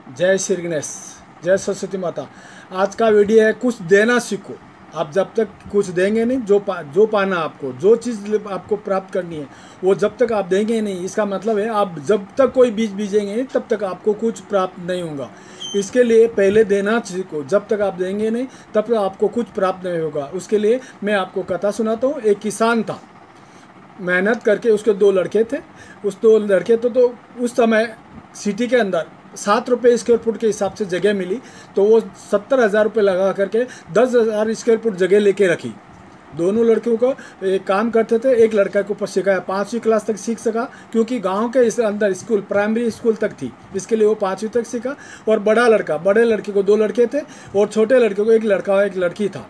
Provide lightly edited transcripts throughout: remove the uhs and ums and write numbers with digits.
जय श्री गणेश। जय सरस्वती माता। आज का वीडियो है कुछ देना सीखो। आप जब तक कुछ देंगे नहीं, जो पाना आपको, जो चीज़ आपको प्राप्त करनी है, वो जब तक आप देंगे नहीं, इसका मतलब है आप जब तक कोई बीज बीजेंगे नहीं तब तक आपको कुछ प्राप्त नहीं होगा। इसके लिए पहले देना सीखो। जब तक आप देंगे नहीं तब तक आपको कुछ प्राप्त नहीं होगा। उसके लिए मैं आपको कथा सुनाता हूँ। एक किसान था, मेहनत करके, उसके दो लड़के थे। उस दो लड़के तो उस समय सिटी के अंदर 7 रुपये स्क्वायर फुट के हिसाब से जगह मिली, तो वो 70,000 रुपये लगा करके 10,000 स्क्वायर फुट जगह लेके रखी। दोनों लड़कियों को एक काम करते थे। एक लड़का के ऊपर सिखाया, 5वीं क्लास तक सीख सका, क्योंकि गांव के इस अंदर स्कूल प्राइमरी स्कूल तक थी, इसके लिए वो 5वीं तक सीखा। और बड़े लड़के को 2 लड़के थे और छोटे लड़के को एक लड़का और एक लड़की था।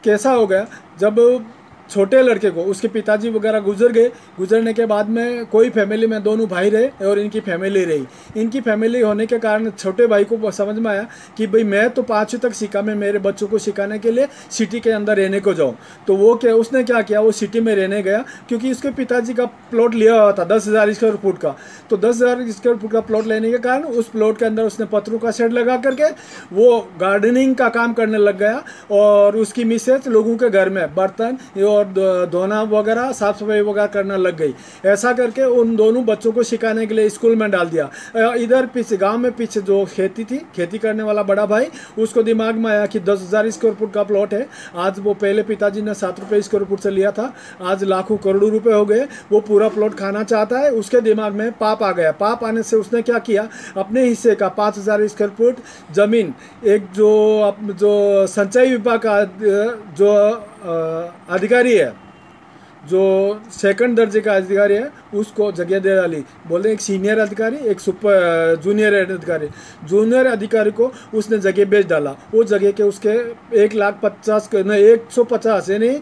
कैसा हो गया, जब छोटे लड़के को उसके पिताजी वगैरह गुजर गए, गुजरने के बाद में कोई फैमिली में दोनों भाई रहे और इनकी फैमिली रही। इनकी फैमिली होने के कारण छोटे भाई को समझ में आया कि भाई मैं तो 5वीं तक सीखा, मैं मेरे बच्चों को सिखाने के लिए सिटी के अंदर रहने को जाऊँ। तो उसने क्या किया, वो सिटी में रहने गया, क्योंकि उसके पिताजी का प्लॉट लिया हुआ था 10,000 स्क्वायर फुट का। तो 10,000 स्क्वायर फुट का प्लॉट लेने के कारण उस प्लॉट के अंदर उसने पत्थरों का शेड लगा करके वो गार्डनिंग का काम करने लग गया। और उसकी मिसेज लोगों के घर में बर्तन और धोना वगैरह, साफ सफाई वगैरह करना लग गई। ऐसा करके उन दोनों बच्चों को सिखाने के लिए स्कूल में डाल दिया। इधर पीछे गांव में पीछे जो खेती थी, खेती करने वाला बड़ा भाई, उसको दिमाग में आया कि 10,000 स्क्वायर फुट का प्लॉट है। आज वो पहले पिताजी ने 7 रुपये स्क्वायर फुट से लिया था, आज लाखों करोड़ों रुपए हो गए। वो पूरा प्लॉट खाना चाहता है। उसके दिमाग में पाप आ गया। पाप आने से उसने क्या किया, अपने हिस्से का 5,000 स्क्वायर फुट जमीन, एक जो सिंचाई विभाग का जो अधिकारी है, जो सेकंड दर्जे का अधिकारी है, उसको जगह दे डाली। बोले एक सीनियर अधिकारी, एक सुपर जूनियर अधिकारी। जूनियर अधिकारी को उसने जगह बेच डाला। वो जगह के उसके 1,50,000 यानी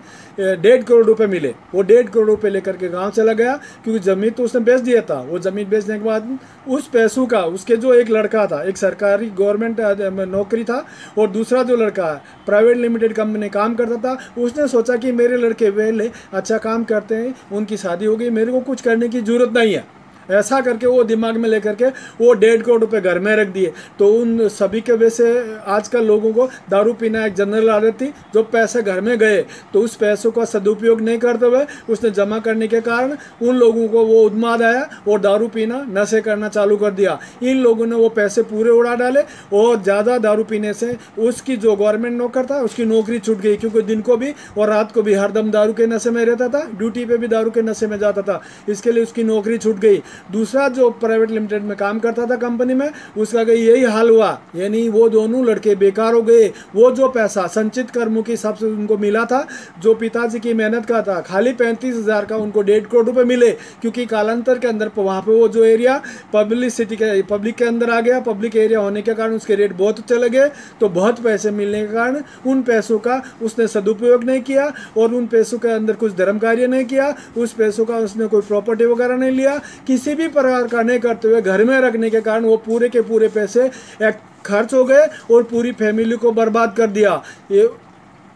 1.5 करोड़ रुपए मिले। वो 1.5 करोड़ रुपए लेकर के गांव चला गया, क्योंकि ज़मीन तो उसने बेच दिया था। वो ज़मीन बेचने के बाद उस पैसों का, उसके जो एक लड़का था, एक सरकारी गवर्नमेंट नौकरी था, और दूसरा जो लड़का प्राइवेट लिमिटेड कंपनी में काम करता था, उसने सोचा कि मेरे लड़के वेले अच्छा काम करते हैं, उनकी शादी हो गई, मेरे को कुछ करने की जरूरत नहीं है। ऐसा करके वो दिमाग में लेकर के वो 1.5 करोड़ रुपए घर में रख दिए। तो उन सभी के वजह से आजकल लोगों को दारू पीना एक जनरल आदत थी। जो पैसे घर में गए तो उस पैसों का सदुपयोग नहीं करते हुए उसने जमा करने के कारण उन लोगों को वो उन्माद आया और दारू पीना, नशे करना चालू कर दिया। इन लोगों ने वो पैसे पूरे उड़ा डाले और ज़्यादा दारू पीने से उसकी जो गवर्नमेंट नौकर था उसकी नौकरी छूट गई, क्योंकि दिन को भी और रात को भी हरदम दारू के नशे में रहता था, ड्यूटी पे भी दारू के नशे में जाता था। इसके लिए उसकी नौकरी छूट गई। दूसरा जो प्राइवेट लिमिटेड में काम करता था कंपनी में, उसका यही हाल हुआ, यानी वो दोनों लड़के बेकार हो गए। वो जो पैसा संचित कर्मों के हिसाब से उनको मिला था, जो पिताजी की मेहनत का था, खाली 35,000 का उनको 1.5 करोड़ रुपए मिले, क्योंकि कालांतर के अंदर वहाँ पे वो जो एरिया पब्लिक के अंदर आ गया। पब्लिक एरिया होने के कारण उसके रेट बहुत चले गए। तो बहुत पैसे मिलने के कारण उन पैसों का उसने सदुपयोग नहीं किया और उन पैसों के अंदर कुछ धर्म कार्य नहीं किया। उस पैसों का उसने कोई प्रॉपर्टी वगैरह नहीं लिया, किसी भी प्रकार का नहीं करते हुए घर में रखने के कारण वो पूरे के पूरे पैसे एक खर्च हो गए और पूरी फैमिली को बर्बाद कर दिया।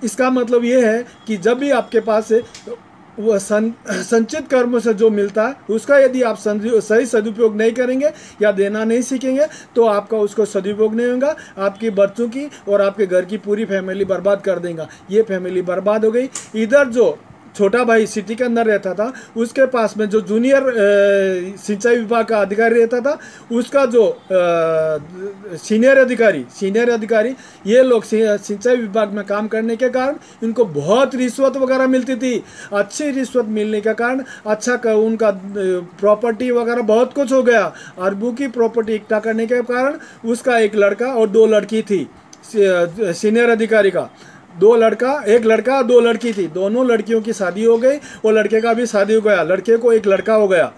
इसका मतलब ये है कि जब भी आपके पास वो संचित कर्म से जो मिलता है उसका यदि आप सही सदुपयोग नहीं करेंगे या देना नहीं सीखेंगे तो आपका उसको सदुपयोग नहीं होगा। आपकी बच्चों की और आपके घर की पूरी फैमिली बर्बाद कर देगा। ये फैमिली बर्बाद हो गई। इधर जो छोटा भाई सिटी के अंदर रहता था, उसके पास में जो जूनियर सिंचाई विभाग का अधिकारी रहता था, उसका जो सीनियर अधिकारी, ये लोग सिंचाई विभाग में काम करने के कारण इनको बहुत रिश्वत वगैरह मिलती थी। अच्छी रिश्वत मिलने के कारण अच्छा उनका प्रॉपर्टी वगैरह बहुत कुछ हो गया। अरबों की प्रॉपर्टी इकट्ठा करने के कारण उसका एक लड़का और 2 लड़की थी। सीनियर अधिकारी का एक लड़का 2 लड़की थी। दोनों लड़कियों की शादी हो गई और लड़के का भी शादी हो गया। लड़के को एक लड़का हो गया।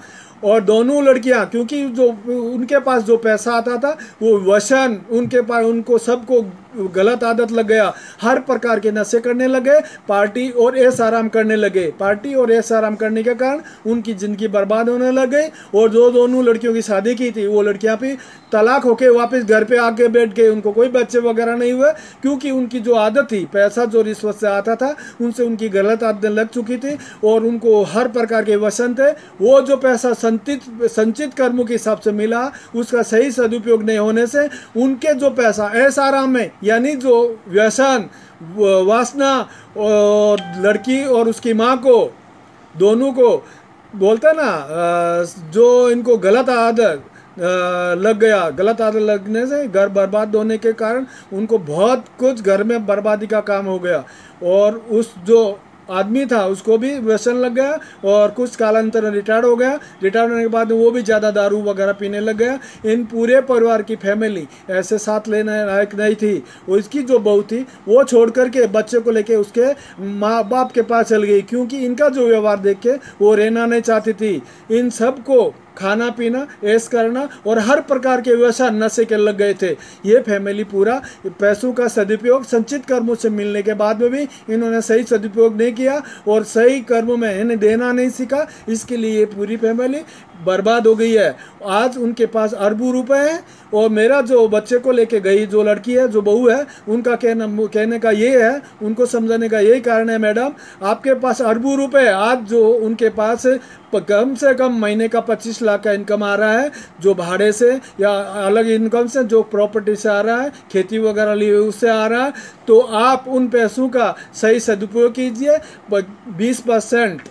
और दोनों लड़कियां, क्योंकि जो उनके पास जो पैसा आता था वो वशन, उनको सबको गलत आदत लग गया, हर प्रकार के नशे करने लगे, पार्टी और ऐश आराम करने लगे। पार्टी और ऐश आराम करने के कारण उनकी ज़िंदगी बर्बाद होने लग गई। और जो दोनों लड़कियों की शादी की थी वो लड़कियां भी तलाक होके वापस घर पे आके बैठ गए, उनको कोई बच्चे वगैरह नहीं हुए, क्योंकि उनकी जो आदत थी, पैसा जो रिश्वत से आता था उनसे उनकी गलत आदत लग चुकी थी और उनको हर प्रकार के व्यसन थे। वो जो पैसा संचित कर्मों के हिसाब से मिला, उसका सही सदुपयोग नहीं होने से उनके जो पैसा ऐश आराम में, यानी जो व्यसन, वासना और लड़की और उसकी माँ को, दोनों को बोलता ना, जो इनको गलत आदत लग गया, गलत आदत लगने से घर बर्बाद होने के कारण उनको बहुत कुछ घर में बर्बादी का काम हो गया। और उस जो आदमी था उसको भी व्यसन लग गया और कुछ कालांतर में रिटायर्ड हो गया। रिटायर्ड होने के बाद वो भी ज़्यादा दारू वगैरह पीने लग गया। इन पूरे परिवार की फैमिली ऐसे साथ लेने लायक नहीं थी। उसकी जो बहू थी वो छोड़ करके बच्चे को लेके उसके माँ बाप के पास चल गई, क्योंकि इनका जो व्यवहार देख के वो रहना नहीं चाहती थी। इन सब को खाना पीना, ऐश करना और हर प्रकार के व्यसन, नशे के लग गए थे। ये फैमिली पूरा पैसों का सदुपयोग संचित कर्मों से मिलने के बाद में भी इन्होंने सही सदुपयोग नहीं किया और सही कर्मों में इन्हें देना नहीं सीखा। इसके लिए ये पूरी फैमिली बर्बाद हो गई है। आज उनके पास अरबों रुपए हैं और मेरा जो बच्चे को लेके गई जो लड़की है, जो बहू है, उनका कहने का ये है, उनको समझाने का यही कारण है, मैडम आपके पास अरबों रुपए है। आज जो उनके पास कम से कम महीने का 25 लाख का इनकम आ रहा है, जो भाड़े से या अलग इनकम से, जो प्रॉपर्टी से आ रहा है, खेती वगैरह लिए उससे आ रहा है, तो आप उन पैसों का सही सदुपयोग कीजिए। 20%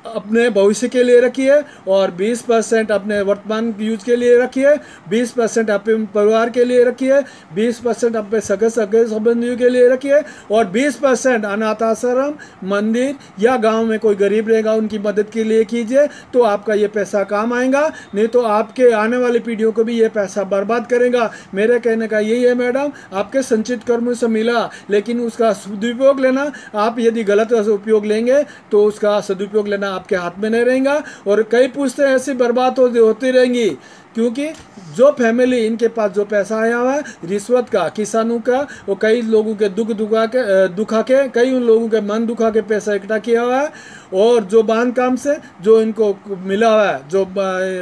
अपने भविष्य के लिए रखिए और 20% अपने वर्तमान यूज के लिए रखिए, 20% अपने परिवार के लिए रखिए, 20% अपने सगे संबंधियों के लिए रखिए और 20% अनाथ आश्रम, मंदिर या गांव में कोई गरीब रहेगा उनकी मदद के लिए कीजिए। तो आपका ये पैसा काम आएगा, नहीं तो आपके आने वाली पीढ़ियों को भी ये पैसा बर्बाद करेगा। मेरे कहने का यही है मैडम, आपके संचित कर्मों से मिला, लेकिन उसका सदुपयोग लेना, आप यदि गलत उपयोग लेंगे तो उसका सदुपयोग लेना आपके हाथ में नहीं रहेगा और कई पुश्तें ऐसी बर्बाद होती रहेंगी। क्योंकि जो फैमिली, इनके पास जो पैसा आया हुआ है रिश्वत का, किसानों का, वो कई लोगों के दुखा के कई उन लोगों के मन दुखा के पैसा इकट्ठा किया हुआ है। और जो बांध काम से जो इनको मिला हुआ है, जो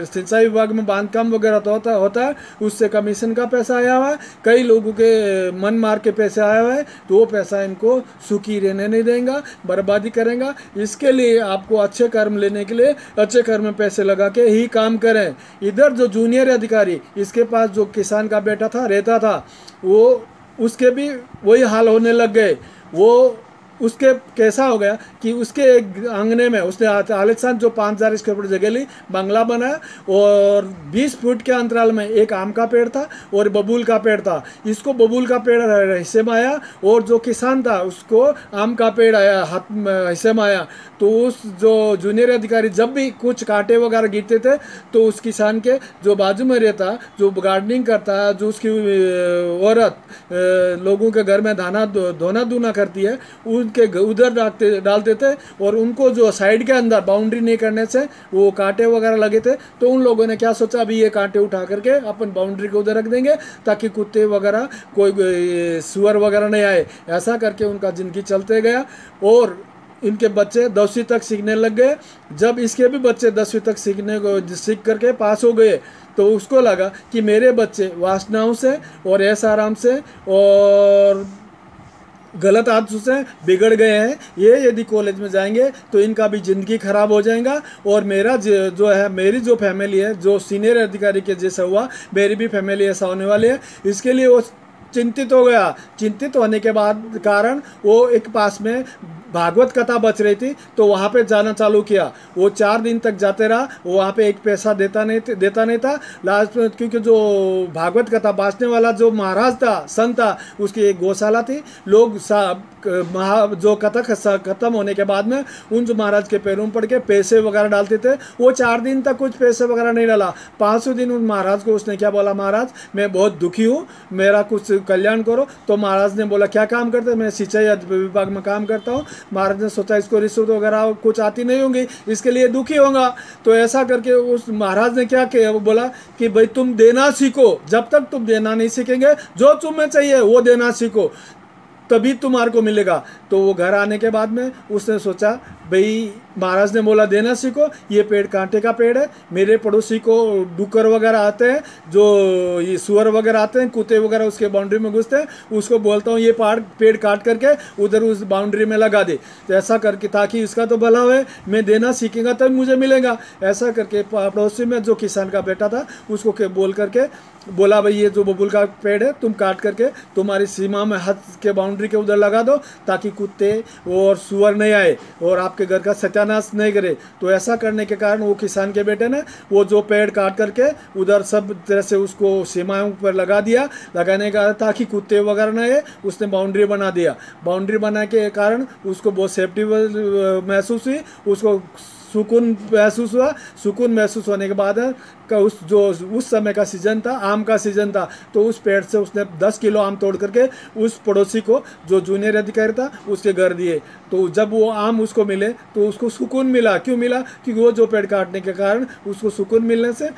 सिंचाई विभाग में बांध काम वगैरह तो होता है, उससे कमीशन का पैसा आया हुआ है, कई लोगों के मन मार के पैसे आया हुआ है, तो वो पैसा इनको सुखी रहने नहीं देगा, बर्बादी करेगा। इसके लिए आपको अच्छे कर्म लेने के लिए अच्छे कर्म में पैसे लगा के ही काम करें। इधर जो जूनियर अधिकारी, इसके पास जो किसान का बेटा था रहता था, वो उसके भी वही हाल होने लग गए। वो उसके कैसा हो गया कि उसके एक आंगने में उसने आलिशान जो 5000 स्क्वायर फुट जगह ली, बंगला बनाया और 20 फुट के अंतराल में एक आम का पेड़ था और बबूल का पेड़ था। इसको बबूल का पेड़ हिस्से में आया और जो किसान था उसको आम का पेड़ आया हाथ हिस्से में आया। तो उस जो जूनियर अधिकारी जब भी कुछ कांटे वगैरह गिरते थे तो उस किसान के जो बाजू में रहता, जो गार्डनिंग करता, जो उसकी औरत लोगों के घर में धोना धोना करती है, उनके उधर डालते थे और उनको जो साइड के अंदर बाउंड्री नहीं करने से वो कांटे वगैरह लगे थे। तो उन लोगों ने क्या सोचा, अभी ये कांटे उठा करके अपन बाउंड्री को उधर रख देंगे ताकि कुत्ते वगैरह, कोई सुअर वगैरह नहीं आए। ऐसा करके उनका जिंदगी चलते गया और इनके बच्चे 10वीं तक सीखने लग गए। जब इसके भी बच्चे 10वीं तक सीख करके पास हो गए तो उसको लगा कि मेरे बच्चे वासनाओं से और ऐश आराम से और गलत आदतों से बिगड़ गए हैं, ये यदि कॉलेज में जाएंगे तो इनका भी ज़िंदगी खराब हो जाएगा। और मेरा जो है, मेरी जो फैमिली है, जो सीनियर अधिकारी के जैसा हुआ, मेरी भी फैमिली ऐसा होने वाली है। इसके लिए वो चिंतित हो गया। चिंतित होने के बाद कारण वो एक पास में भागवत कथा बच रही थी तो वहाँ पे जाना चालू किया। वो 4 दिन तक जाते रहा, वो वहाँ पे एक पैसा देता नहीं था। लास्ट में क्योंकि जो भागवत कथा बाँचने वाला जो महाराज था, संत था, उसकी एक गौशाला थी। लोग जो कथा खत्म होने के बाद में उन जो महाराज के पैरों में पड़ के पैसे वगैरह डालते थे, वो 4 दिन तक कुछ पैसे वगैरह नहीं डाला। 5वें दिन उन महाराज को उसने क्या बोला, महाराज मैं बहुत दुखी हूँ, मेरा कुछ कल्याण करो। तो महाराज ने बोला क्या काम करते? मैं सिंचाई विभाग में काम करता हूँ। महाराज ने सोचा इसको रिश्वत वगैरह कुछ आती नहीं होंगी, इसके लिए दुखी होगा। तो ऐसा करके उस महाराज ने क्या किया, वो बोला कि भाई तुम देना सीखो, जब तक तुम देना नहीं सीखेंगे जो तुम्हें चाहिए वो देना सीखो, तभी तुम्हारे को मिलेगा। तो वो घर आने के बाद में उसने सोचा भाई महाराज ने बोला देना सीखो, ये पेड़ कांटे का पेड़ है, मेरे पड़ोसी को डुक्कर वगैरह आते हैं, जो ये सुअर वगैरह आते हैं, कुत्ते वगैरह उसके बाउंड्री में घुसते हैं, उसको बोलता हूँ ये पेड़ काट करके उधर उस बाउंड्री में लगा दे, तो ऐसा करके ताकि इसका तो भला हो, मैं देना सीखेगा तब मुझे मिलेगा। ऐसा करके पड़ोसी में जो किसान का बेटा था उसको बोल करके बोला भाई ये जो बबूल का पेड़ है तुम काट करके तुम्हारी सीमा में हद के बाउंड्री के उधर लगा दो, ताकि कुत्ते और सुअर नहीं आए और आपके घर का सत्यानाश नहीं करे। तो ऐसा करने के कारण वो किसान के बेटे ने वो जो पेड़ काट करके उधर सब तरह से उसको सीमाओं पर लगा दिया, लगाने का ताकि कुत्ते वगैरह नहीं आए, उसने बाउंड्री बना दिया। बाउंड्री बनाने के कारण उसको बहुत सेफ्टी महसूस हुई, उसको सुकून महसूस हुआ। सुकून महसूस होने के बाद का उस समय का सीज़न था, आम का सीज़न था, तो उस पेड़ से उसने 10 किलो आम तोड़ करके उस पड़ोसी को जो जूनियर अधिकारी था उसके घर दिए। तो जब वो आम उसको मिले तो उसको सुकून मिला। क्यों मिला? क्योंकि वो जो पेड़ काटने के कारण उसको सुकून मिलने से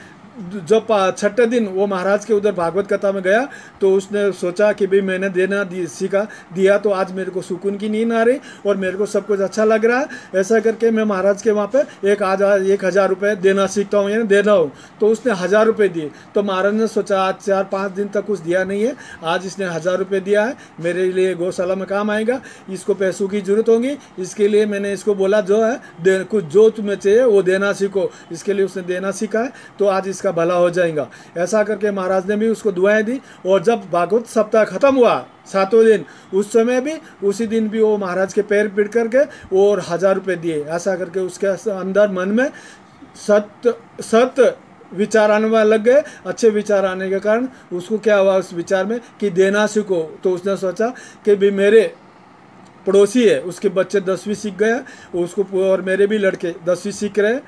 जब छठे दिन वो महाराज के उधर भागवत कथा में गया तो उसने सोचा कि भाई मैंने देना सीखा दिया तो आज मेरे को सुकून की नींद आ रही और मेरे को सब कुछ अच्छा लग रहा है। ऐसा करके मैं महाराज के वहाँ पे 1,000 रुपये देना सीखता हूँ, यानी देना हूँ। तो उसने 1,000 रुपये दिए। तो महाराज ने सोचा आज 4-5 दिन तक कुछ दिया नहीं है, आज इसने 1,000 रुपये दिया है, मेरे लिए गौशाला में काम आएगा, इसको पैसों की जरूरत होगी, इसके लिए मैंने इसको बोला जो है कुछ जो तुम्हें चाहिए वो देना सीखो। इसके लिए उसने देना सीखा है, तो आज का भला हो जाएगा। ऐसा करके महाराज ने भी उसको दुआएं दी। और जब भागवत सप्ताह खत्म हुआ 7वें दिन, उस समय भी उसी दिन भी वो महाराज के पैर पीट करके और 1,000 रुपये दिए। ऐसा करके उसके अंदर मन में सत्य विचार आने लग गए। अच्छे विचार आने के कारण उसको क्या हुआ उस विचार में कि देना सीखो। तो उसने सोचा कि भी मेरे पड़ोसी है उसके बच्चे 10वीं सीख गए उसको, और मेरे भी लड़के 10वीं सीख रहे हैं,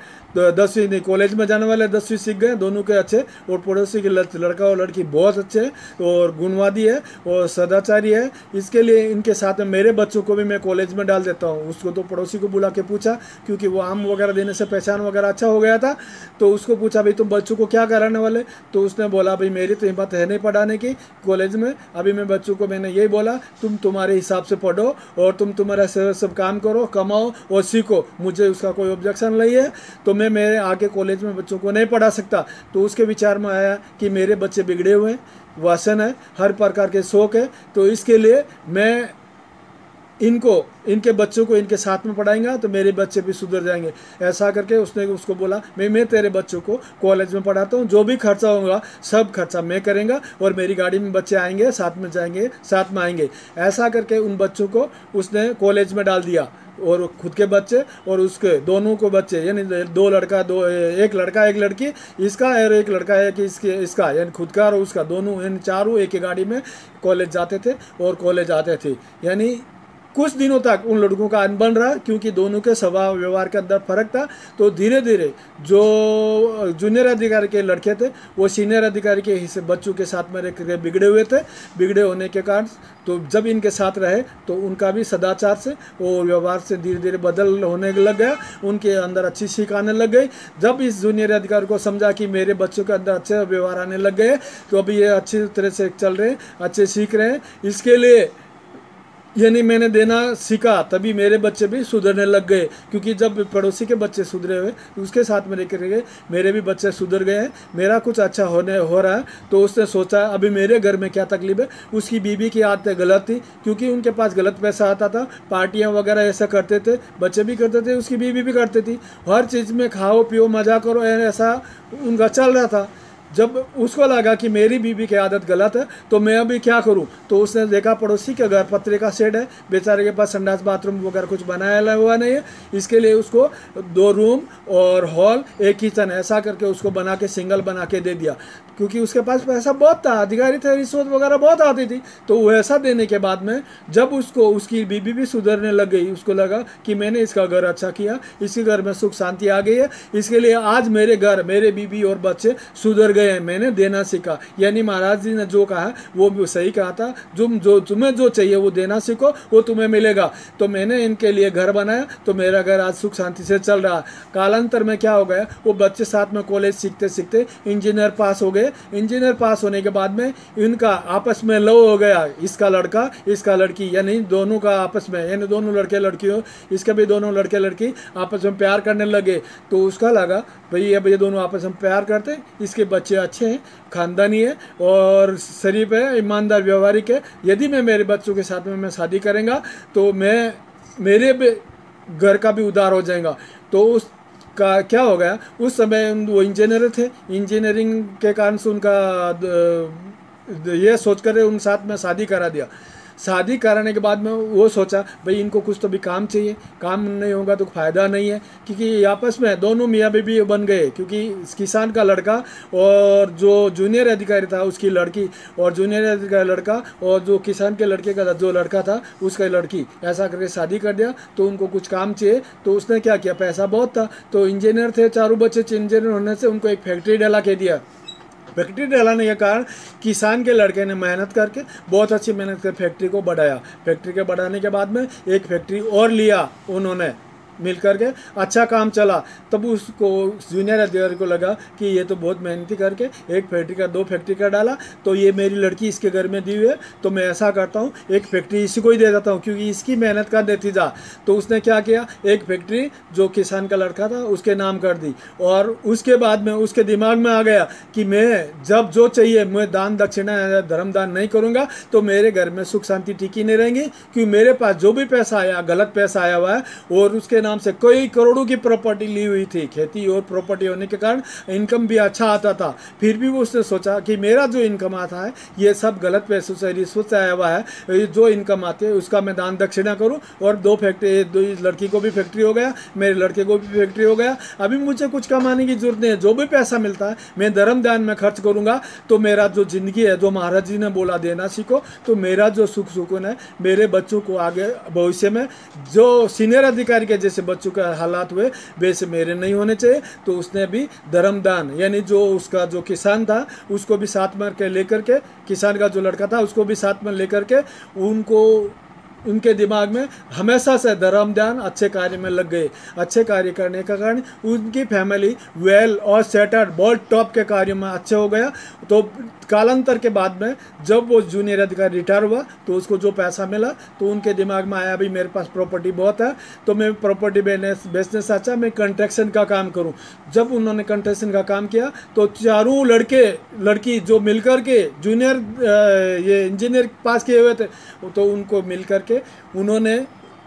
10वीं नहीं कॉलेज में जाने वाले 10वीं सीख गए, दोनों के अच्छे। और पड़ोसी के लड़का और लड़की बहुत अच्छे हैं और गुणवादी है और सदाचारी है। इसके लिए इनके साथ में मेरे बच्चों को भी मैं कॉलेज में डाल देता हूँ। उसको तो पड़ोसी को बुला के पूछा, क्योंकि वो आम वगैरह देने से पहचान वगैरह अच्छा हो गया था। तो उसको पूछा भाई तुम बच्चों को क्या कराने वाले? तो उसने बोला भाई मेरी तो हिम्मत है नहीं पढ़ाने की कॉलेज में, अभी मैं बच्चों को मैंने यही बोला तुम तुम्हारे हिसाब से पढ़ो और तुम तुम्हारा सब काम करो, कमाओ और सीखो, मुझे उसका कोई ऑब्जेक्शन नहीं है। तो मैं मेरे आगे कॉलेज में बच्चों को नहीं पढ़ा सकता। तो उसके विचार में आया कि मेरे बच्चे बिगड़े हुए हैं, वासन है, हर प्रकार के शौक है, तो इसके लिए मैं इनके बच्चों को इनके साथ में पढ़ाएंगा तो मेरे बच्चे भी सुधर जाएंगे। ऐसा करके उसने उसको बोला मैं तेरे बच्चों को कॉलेज में पढ़ाता हूँ, जो भी खर्चा होगा सब खर्चा मैं करेंगे और मेरी गाड़ी में बच्चे आएंगे, साथ में जाएंगे, साथ में आएंगे। ऐसा करके उन बच्चों को उसने कॉलेज में डाल दिया। और खुद के बच्चे और उसके दोनों को बच्चे, यानी एक लड़का एक लड़की, इसका और एक लड़का है कि इसका यानी खुद का और उसका, दोनों यानी चारों एक ही गाड़ी में कॉलेज जाते थे और कॉलेज आते थे। यानी कुछ दिनों तक उन लड़कों का अनबन रहा, क्योंकि दोनों के स्वभाव व्यवहार के अंदर फर्क था। तो धीरे धीरे जो जूनियर अधिकारी के लड़के थे वो सीनियर अधिकारी के हिस्से बच्चों के साथ में रह बिगड़े हुए थे। बिगड़े होने के कारण तो जब इनके साथ रहे तो उनका भी सदाचार से और व्यवहार से धीरे धीरे बदल होने लग गया, उनके अंदर अच्छी सीख आने लग गई। जब इस जूनियर अधिकारी को समझा कि मेरे बच्चों के अंदर अच्छे व्यवहार आने लग गए तो अभी ये अच्छी तरह से चल रहे हैं, अच्छे सीख रहे हैं, इसके लिए यानी मैंने देना सीखा, तभी मेरे बच्चे भी सुधरने लग गए। क्योंकि जब पड़ोसी के बच्चे सुधरे हुए उसके साथ में लेकर गए, मेरे भी बच्चे सुधर गए हैं, मेरा कुछ अच्छा हो रहा है। तो उसने सोचा अभी मेरे घर में क्या तकलीफ है। उसकी बीवी की आदतें गलत थी, क्योंकि उनके पास गलत पैसा आता था, पार्टियां वगैरह ऐसा करते थे, बच्चे भी करते थे, उसकी बीवी भी करती थी, हर चीज़ में खाओ पियो मजा करो, ऐसा उनका चल रहा था। जब उसको लगा कि मेरी बीवी की आदत गलत है तो मैं अभी क्या करूं, तो उसने देखा पड़ोसी के घर पत्रे का शेड है, बेचारे के पास संडास बाथरूम वगैरह कुछ बनाया हुआ नहीं है, इसके लिए उसको 2 रूम और हॉल एक किचन ऐसा करके उसको बना के सिंगल बना के दे दिया। क्योंकि उसके पास पैसा बहुत था, अधिकारी थे, रिश्वत वगैरह बहुत आती थी। तो वो ऐसा देने के बाद में जब उसकी बीवी भी सुधरने लग गई, उसको लगा कि मैंने इसका घर अच्छा किया, इसी घर में सुख शांति आ गई है, इसके लिए आज मेरे घर मेरे बीवी और बच्चे सुधर गए, मैंने देना सीखा। यानी महाराज जी ने जो कहा वो भी सही कहा था, जो तुम्हें जो चाहिए वो देना सीखो, वो तुम्हें मिलेगा। तो मैंने इनके लिए घर बनाया, तो मेरा घर आज सुख शांति से चल रहा। कालांतर में क्या हो गया, वो बच्चे साथ में कॉलेज सीखते सीखते इंजीनियर पास हो गए। इंजीनियर पास होने के बाद में इनका आपस में लव हो गया, इसका लड़का इसका लड़की, यानी दोनों का आपस में, यानी दोनों लड़के लड़कियों, इसके भी दोनों लड़के लड़की आपस में प्यार करने लगे। तो उसका लगा भाई अब ये दोनों आपस में प्यार करते हैं, इसके बच्चे अच्छे हैं, खानदानी है और शरीफ है, ईमानदार व्यवहारिक है, यदि मैं मेरे बच्चों के साथ में मैं शादी करेंगा तो मैं मेरे घर का भी उद्धार हो जाएगा। तो उस का क्या हो गया, उस समय वो इंजीनियर थे, इंजीनियरिंग के कारण से उनका ये सोच कर उन साथ में शादी करा दिया। शादी कराने के बाद में वो सोचा भाई इनको कुछ तो भी काम चाहिए, काम नहीं होगा तो फ़ायदा नहीं है, क्योंकि आपस में दोनों मियाँ बीवी बन गए, क्योंकि किसान का लड़का और जो जूनियर अधिकारी था उसकी लड़की, और जूनियर अधिकारी लड़का और जो किसान के लड़के का जो लड़का था उसका लड़की, ऐसा करके शादी कर दिया। तो उनको कुछ काम चाहिए, तो उसने क्या किया, पैसा बहुत था, तो इंजीनियर थे, चारों बच्चे इंजीनियर होने से उनको एक फैक्ट्री डाला के दिया। फैक्ट्री डालने के कारण किसान के लड़के ने मेहनत करके बहुत अच्छी मेहनत कर फैक्ट्री को बढ़ाया। फैक्ट्री के बढ़ाने के बाद में एक फैक्ट्री और लिया उन्होंने मिल करके, अच्छा काम चला। तब उसको जूनियर अधिकारी को लगा कि ये तो बहुत मेहनती करके एक फैक्ट्री का 2 फैक्ट्री का डाला, तो ये मेरी लड़की इसके घर में दी हुई है, तो मैं ऐसा करता हूँ एक फैक्ट्री इसी को ही दे देता हूँ, क्योंकि इसकी मेहनत का नतीजा। तो उसने क्या किया, एक फैक्ट्री जो किसान का लड़का था उसके नाम कर दी। और उसके बाद में उसके दिमाग में आ गया कि मैं जब जो चाहिए, मैं दान दक्षिणा धर्म दान नहीं करूँगा तो मेरे घर में सुख शांति टिकी नहीं रहेंगी, क्योंकि मेरे पास जो भी पैसा आया गलत पैसा आया हुआ है, और उसके नाम से कई करोड़ों की प्रॉपर्टी ली हुई थी। खेती और प्रॉपर्टी होने के कारण इनकम भी अच्छा आता था। फिर भी वो उसने सोचा कि मेरा जो इनकम आता है ये सब गलत पैसों से, रिश्वत से आया हुआ है, जो इनकम आती है उसका मैं दान दक्षिणा करूं। और 2 फैक्ट्री, 2 लड़की को भी फैक्ट्री हो गया, मेरे लड़के को भी फैक्ट्री हो गया। अभी मुझे कुछ कमाने की जरूरत नहीं है, जो भी पैसा मिलता है मैं धर्म दान में खर्च करूंगा। तो मेरा जो जिंदगी है, जो महाराज जी ने बोला देना सीखो, तो मेरा जो सुख सुकून है मेरे बच्चों को आगे भविष्य में जो सीनियर अधिकारी के जैसे बच्चों का हालात हुए वैसे मेरे नहीं होने चाहिए। तो उसने भी धर्मदान, यानी जो उसका जो किसान था उसको भी साथ में के लेकर के, किसान का जो लड़का था उसको भी साथ में लेकर के, उनको उनके दिमाग में हमेशा से धर्मदान अच्छे कार्य में लग गए। अच्छे कार्य करने के कारण उनकी फैमिली वेल और सेटल्ड, बहुत टॉप के कार्यों में अच्छे हो गया। तो कालांतर के बाद में जब वो जूनियर अधिकारी रिटायर हुआ तो उसको जो पैसा मिला तो उनके दिमाग में आया भाई मेरे पास प्रॉपर्टी बहुत है, तो मैं प्रॉपर्टी बेचने से अच्छा मैं कंस्ट्रक्शन का काम करूं। जब उन्होंने कंस्ट्रक्शन का काम किया तो चारों लड़के लड़की जो मिलकर के जूनियर ये इंजीनियर पास किए हुए थे, तो उनको मिल करके उन्होंने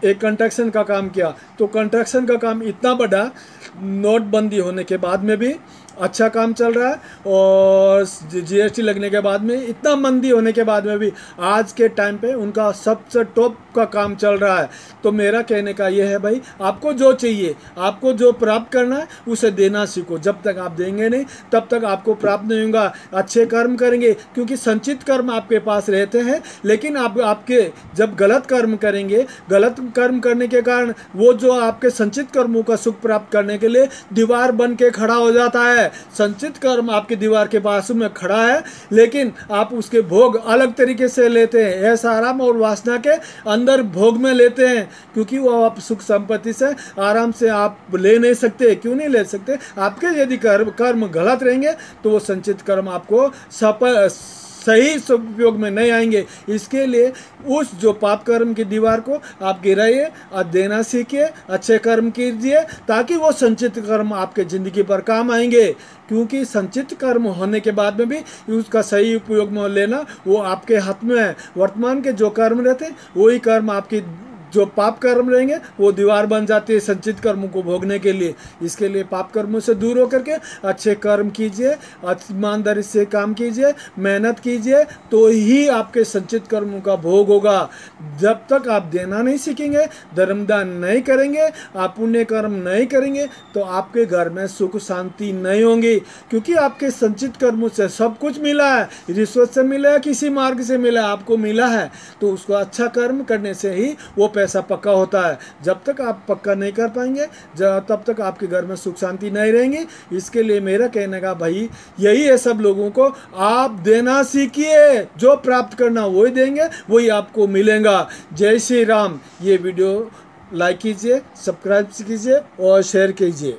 एक कंस्ट्रक्शन का काम किया। तो कंस्ट्रक्शन का काम इतना बड़ा, नोटबंदी होने के बाद में भी अच्छा काम चल रहा है, और जीएसटी लगने के बाद में, इतना मंदी होने के बाद में भी आज के टाइम पे उनका सबसे टॉप का काम चल रहा है। तो मेरा कहने का ये है भाई, आपको जो चाहिए, आपको जो प्राप्त करना है उसे देना सीखो। जब तक आप देंगे नहीं तब तक आपको प्राप्त नहीं होगा। अच्छे कर्म करेंगे, क्योंकि संचित कर्म आपके पास रहते हैं, लेकिन आपके जब गलत कर्म करेंगे, गलत कर्म करने के कारण वो जो आपके संचित कर्मों का सुख प्राप्त करने के लिए दीवार बन के खड़ा हो जाता है। संचित कर्म आपकी दीवार के पास में खड़ा है, लेकिन आप उसके भोग अलग तरीके से लेते हैं, ऐसा आराम और वासना के अंदर भोग में लेते हैं, क्योंकि वो आप सुख संपत्ति से आराम से आप ले नहीं सकते। क्यों नहीं ले सकते? आपके यदि कर्म गलत रहेंगे तो वो संचित कर्म आपको सही उपयोग में नहीं आएंगे। इसके लिए उस जो पाप कर्म की दीवार को आप गिराइए और देना सीखिए, अच्छे कर्म कीजिए, ताकि वो संचित कर्म आपके ज़िंदगी पर काम आएंगे। क्योंकि संचित कर्म होने के बाद में भी उसका सही उपयोग में लेना वो आपके हाथ में है। वर्तमान के जो कर्म रहते वही कर्म आपकी जो पाप कर्म रहेंगे वो दीवार बन जाती है संचित कर्मों को भोगने के लिए। इसके लिए पाप कर्मों से दूर होकर के अच्छे कर्म कीजिए, ईमानदारी से काम कीजिए, मेहनत कीजिए, तो ही आपके संचित कर्मों का भोग होगा। जब तक आप देना नहीं सीखेंगे, धर्मदान नहीं करेंगे, आप पुण्य कर्म नहीं करेंगे, तो आपके घर में सुख शांति नहीं होंगी। क्योंकि आपके संचित कर्मों से सब कुछ मिला है, रिश्वत से मिला है, किसी मार्ग से मिला है, आपको मिला है, तो उसको अच्छा कर्म करने से ही वो पैसा पक्का होता है। जब तक आप पक्का नहीं कर पाएंगे तब तक आपके घर में सुख शांति नहीं रहेंगी। इसके लिए मेरा कहने का भाई यही है, सब लोगों को आप देना सीखिए, जो प्राप्त करना वही देंगे, वही आपको मिलेगा। जय श्री राम। ये वीडियो लाइक कीजिए, सब्सक्राइब कीजिए और शेयर कीजिए।